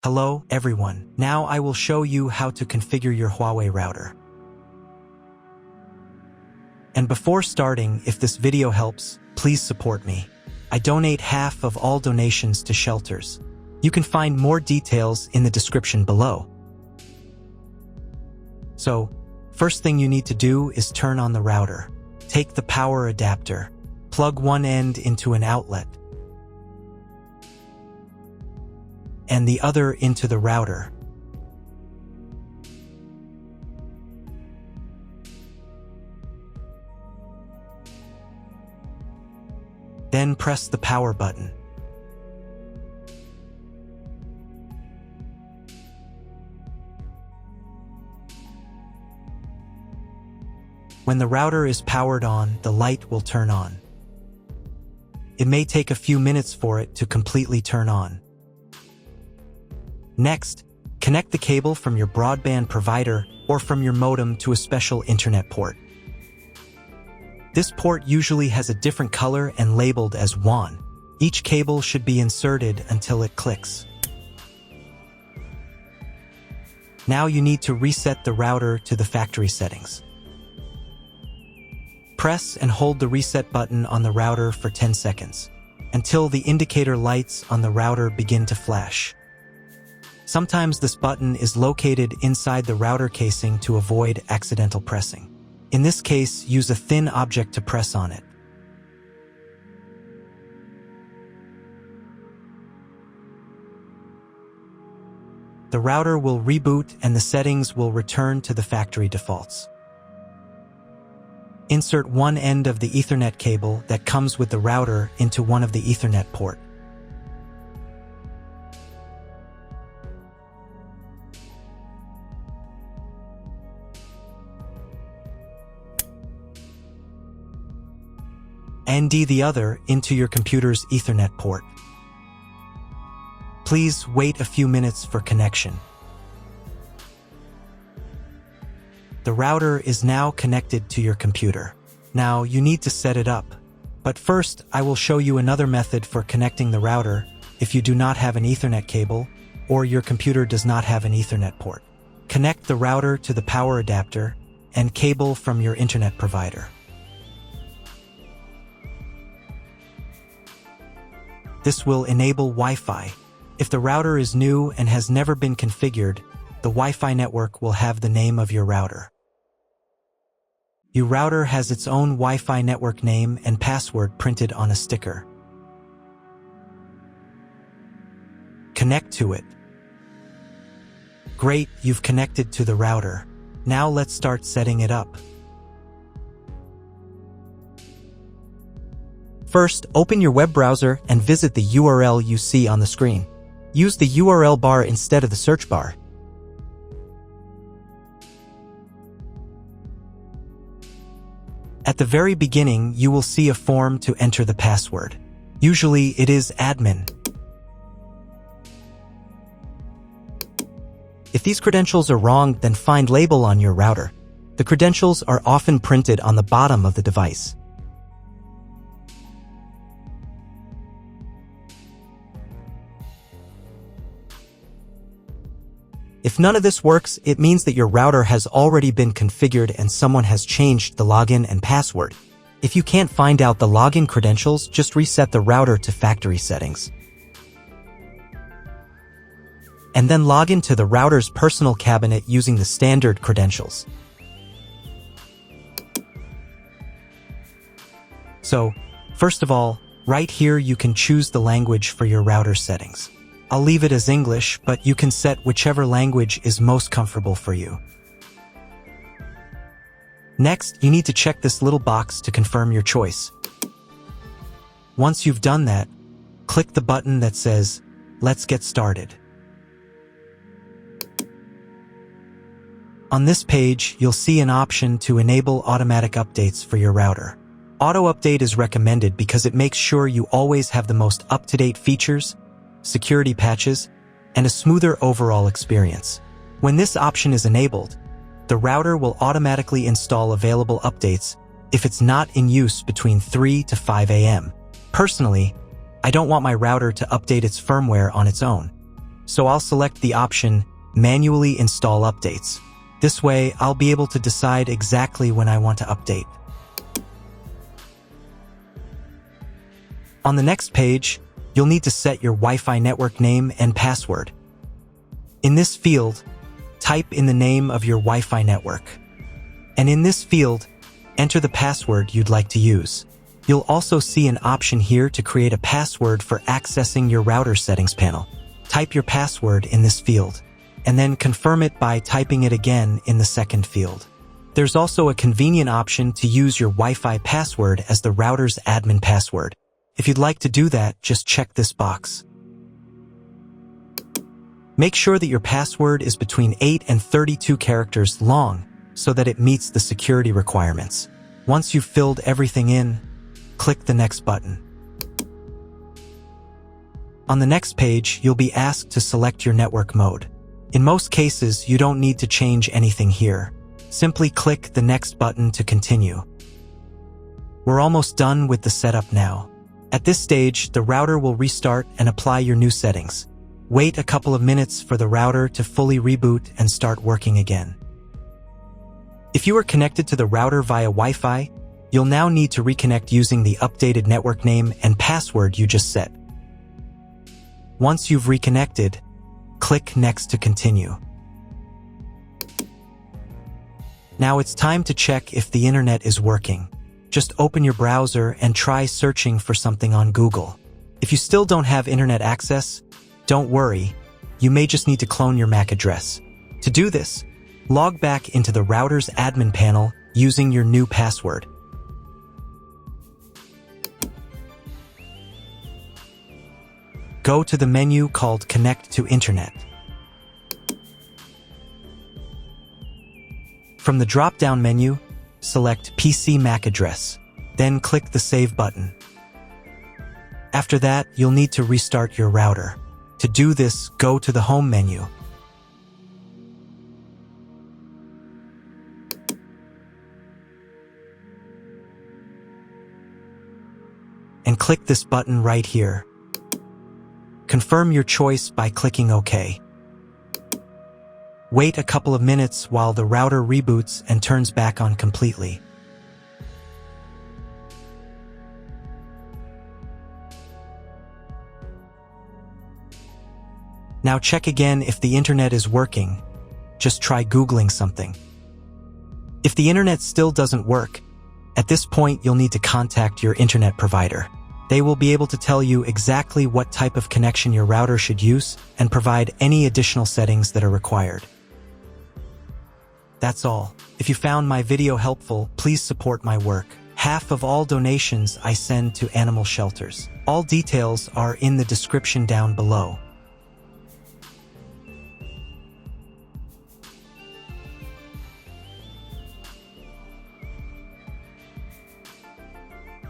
Hello, everyone. Now I will show you how to configure your Huawei router. And before starting, if this video helps, please support me. I donate half of all donations to shelters. You can find more details in the description below. So, first thing you need to do is turn on the router. Take the power adapter. Plug one end into an outlet and the other into the router. Then press the power button. When the router is powered on, the light will turn on. It may take a few minutes for it to completely turn on. Next, connect the cable from your broadband provider or from your modem to a special internet port. This port usually has a different color and labeled as WAN. Each cable should be inserted until it clicks. Now you need to reset the router to the factory settings. Press and hold the reset button on the router for 10 seconds, until the indicator lights on the router begin to flash. Sometimes this button is located inside the router casing to avoid accidental pressing. In this case, use a thin object to press on it. The router will reboot and the settings will return to the factory defaults. Insert one end of the Ethernet cable that comes with the router into one of the Ethernet port. And the other into your computer's Ethernet port. Please wait a few minutes for connection. The router is now connected to your computer. Now you need to set it up. But first, I will show you another method for connecting the router if you do not have an Ethernet cable or your computer does not have an Ethernet port. Connect the router to the power adapter and cable from your internet provider. This will enable Wi-Fi. If the router is new and has never been configured, the Wi-Fi network will have the name of your router. Your router has its own Wi-Fi network name and password printed on a sticker. Connect to it. Great, you've connected to the router. Now let's start setting it up. First, open your web browser and visit the URL you see on the screen. Use the URL bar instead of the search bar. At the very beginning, you will see a form to enter the password. Usually, it is admin. If these credentials are wrong, then find label on your router. The credentials are often printed on the bottom of the device. If none of this works, it means that your router has already been configured and someone has changed the login and password. If you can't find out the login credentials, just reset the router to factory settings. And then log into the router's personal cabinet using the standard credentials. So, first of all, right here you can choose the language for your router settings. I'll leave it as English, but you can set whichever language is most comfortable for you. Next, you need to check this little box to confirm your choice. Once you've done that, click the button that says, "Let's get started." On this page, you'll see an option to enable automatic updates for your router. Auto update is recommended because it makes sure you always have the most up-to-date features, security patches, and a smoother overall experience. When this option is enabled, the router will automatically install available updates if it's not in use between 3 to 5 a.m. Personally, I don't want my router to update its firmware on its own. So I'll select the option Manually Install Updates. This way, I'll be able to decide exactly when I want to update. On the next page, you'll need to set your Wi-Fi network name and password. In this field, type in the name of your Wi-Fi network. And in this field, enter the password you'd like to use. You'll also see an option here to create a password for accessing your router settings panel. Type your password in this field, and then confirm it by typing it again in the second field. There's also a convenient option to use your Wi-Fi password as the router's admin password. If you'd like to do that, just check this box. Make sure that your password is between 8 and 32 characters long so that it meets the security requirements. Once you've filled everything in, click the Next button. On the next page, you'll be asked to select your network mode. In most cases, you don't need to change anything here. Simply click the Next button to continue. We're almost done with the setup now. At this stage, the router will restart and apply your new settings. Wait a couple of minutes for the router to fully reboot and start working again. If you are connected to the router via Wi-Fi, you'll now need to reconnect using the updated network name and password you just set. Once you've reconnected, click Next to continue. Now it's time to check if the internet is working. Just open your browser and try searching for something on Google. If you still don't have internet access, don't worry, you may just need to clone your MAC address. To do this, log back into the router's admin panel using your new password. Go to the menu called Connect to Internet. From the drop-down menu, select PC MAC address, then click the Save button. After that, you'll need to restart your router. To do this, go to the Home menu. And click this button right here. Confirm your choice by clicking OK. Wait a couple of minutes while the router reboots and turns back on completely. Now check again if the internet is working. Just try Googling something. If the internet still doesn't work, at this point you'll need to contact your internet provider. They will be able to tell you exactly what type of connection your router should use and provide any additional settings that are required. That's all. If you found my video helpful, please support my work. Half of all donations I send to animal shelters. All details are in the description down below.